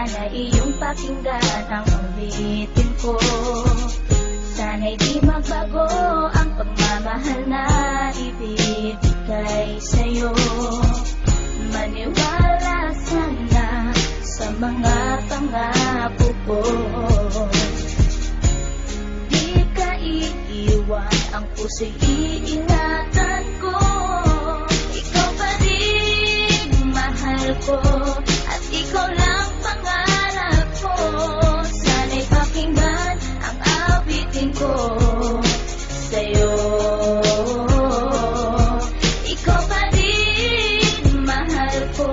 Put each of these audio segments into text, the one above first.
Sana iyong pakinggan ang ulitin ko. Sana'y di magbago ang pagmamahal na ibibigay sa'yo. Maniwala sana sa mga pangako ko. Di ka iiwan, ang puso'y iingatan ko. Ikaw pa rin mahal ko, at ikaw lang pangarap ko. Sana'y pakinggan ang awitin ko sa'yo. Ikaw pa rin mahal ko,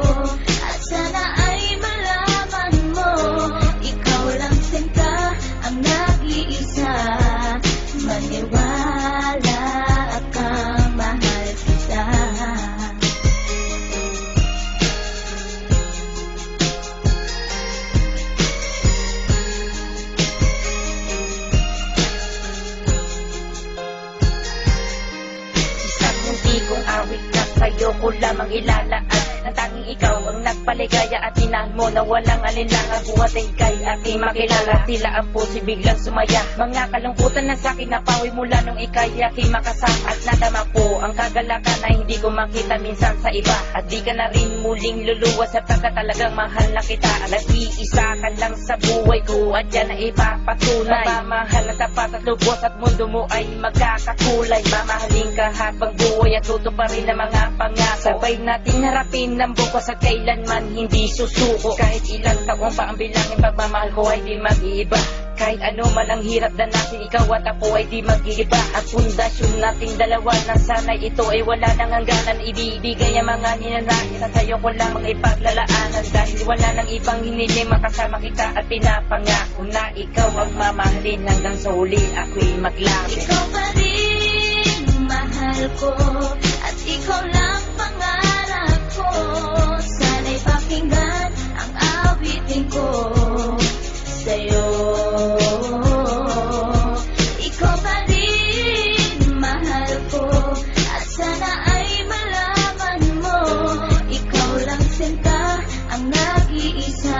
at sana ay malaman mo, ikaw lang sinta ang nag-iisa. Maniwala kang mahal kita. Isang hindi kong awit na sa'yo ko lamang ilalaan. Ang tanging ikaw ang nagpaligaya at tinahan mo na walang alinlangan. Buhat ay ika'y aking makilala. Tila ang puso biglang sumaya. Mga kalungkutan na sa'kin napawi mula nung ika'y aking makasama. At nadama ko ang kagalakan na hindi ko makita minsan sa iba. At di ka na rin muling luluwas sapagkat talagang mahal na kita. Nag-iisa ka lang sa buhay ko at yan ay ipapatunay. Mamahal na tapat at lubos at mundo mo ay magkakakulay. Mamahalin ka habang buhay at tutuparin ang mga pangako. Sabay nating harapin ng bukas at kailanman hindi susuko. Kahit ilang taong pa ang bilangin, pagmamahal ko ay di mag-iiba. Kahit ano man ang hirap na natin, ikaw at ako ay di mag-iiba. At pundasyon nating dalawa na sana'y ito ay wala nang hangganan. Ibibigay ang mga ninanais at sa'yo ko lamang ipaglalaanan. Dahil wala nang ibang hiniling, makasama kita at pinapangako na ikaw ang mamahalin hanggang sa huli ako'y maglapit. Ikaw pa rin mahal ko, at ikaw lang pangarap ko. Sana'y pakinggan ang awitin ko sa'yo. Ikaw pa rin mahal ko, at sana ay malaman mo, ikaw lang sinta ang nag-iisa.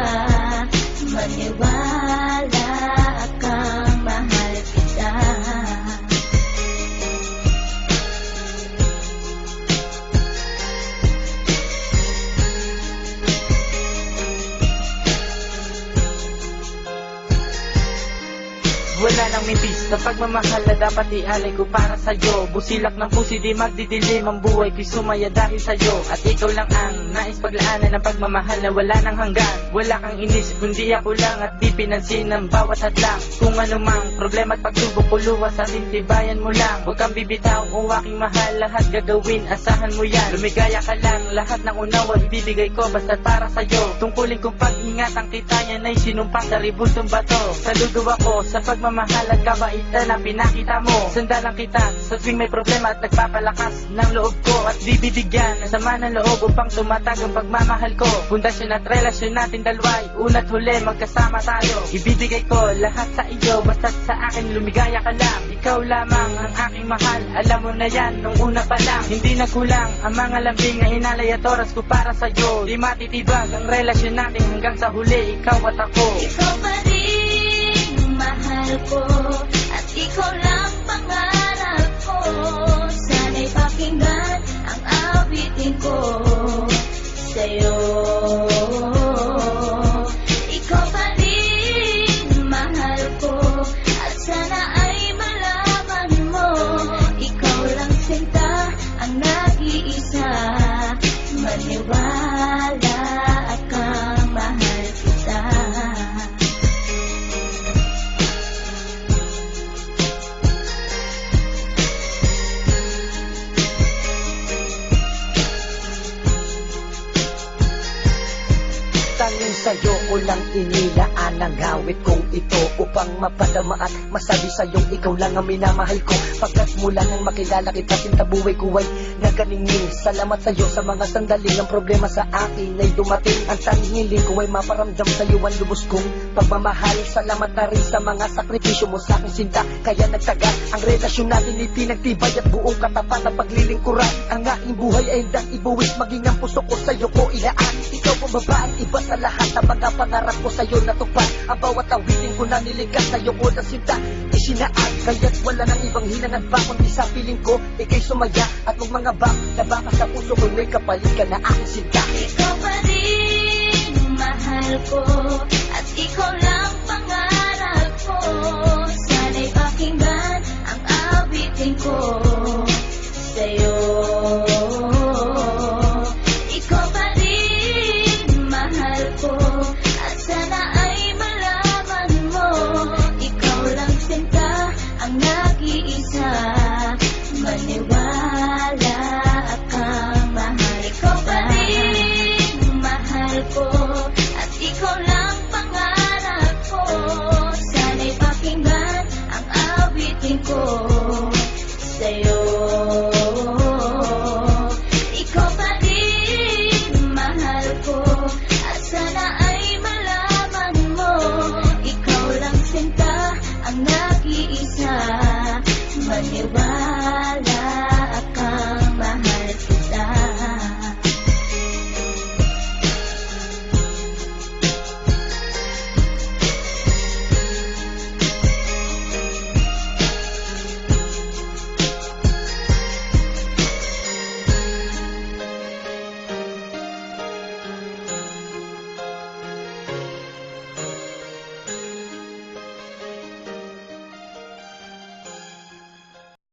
Maniwala kang mahal kita. Wala nang mitis na pagmamahal na dapat ialay ko para sa'yo. Busilak ng pusi di magdidilim ang buhay ko'y sumaya dahil sa'yo. At ikaw lang ang nais paglaanan ng pagmamahal na wala nang hanggan. Wala kang inisip kundi ako lang, at di pinansin ang bawat hadlang. Kung anumang problema at pagsubok ko luwas sa tintibayan mo lang. Huwag kang bibitaw o aking mahal, lahat gagawin asahan mo yan. Lumigaya ka lang, lahat ng unawa ibibigay ko basta para sa'yo. Tungkulin kong pag-ingatan kita, yan ay sinumpa sa ribultong bato. Saludo ako sa pagmamahal at kabaitan na pinakita mo. Sandalang kita sa tuwing may problema at nagpapalakas ng loob ko. At bibigyan ng sama ng loob upang tumatag ang pagmamahal ko. Pundasyon at relasyon natin dalawa'y una't huli magkasama tayo. Ibibigay ko lahat sa iyo, basta't sa akin lumigaya ka lang. Ikaw lamang ang aking mahal, alam mo na yan nung una pa lang. Hindi nagkulang ang mga lambing na inalay at oras ko para sa'yo. Di matitibag ang relasyon natin hanggang sa huli, ikaw at ako. Ikaw pa rin mahal ko, at ikaw lang pangarap ko. Sana'y pakinggan ang awitin ko sa'yo. Ikaw pa rin mahal ko, at sana ay malaman mo, ikaw lang sinta ang nag-iisa. Maniwala kang mahal kita. Tanging sa'yo ko lang inilaan ang awit kong ito, upang mapadama at masabi sa'yong ikaw lang ang minamahal ko. Pagkat mula nang makilala kita, sinta buhay ko ay naganingin. Salamat sa'yo sa mga sandaling ang problema sa akin ay dumating. Ang tanging hiling ko ay maparamdam sa'yo ang lubos kong pagmamahal. Salamat na rin sa mga sakripisyo mo sa aking sinta, kaya nagtagal ang relasyon natin ay pinagtibay at buong katapat na paglilingkuran. Ang aking buhay ay hindang ibuwis, maging ang puso ko sa'yo ko ilaan. Ikaw ang babaeng iba sa lahat ng mga pangarap ko sa'yo natupad. Ang bawat awitin ko na nilikas sa'yo ko na sinta isinaan, kaya't wala nang ibang hinangad pa kundi sa piling ko ikay sumaya at magmangabang na baka sa puso ko may kapalit ka na aking sinta. Ikaw pa rin mahal ko at ikaw lang pangarap ko. Sana'y pakinggan ang awitin ko sa'yo. Ikaw pa rin mahal ko at sana ay malaman mo, ikaw lang sinta ang nag-iisa. Maniwala kang mahal ko pa rin mahal ko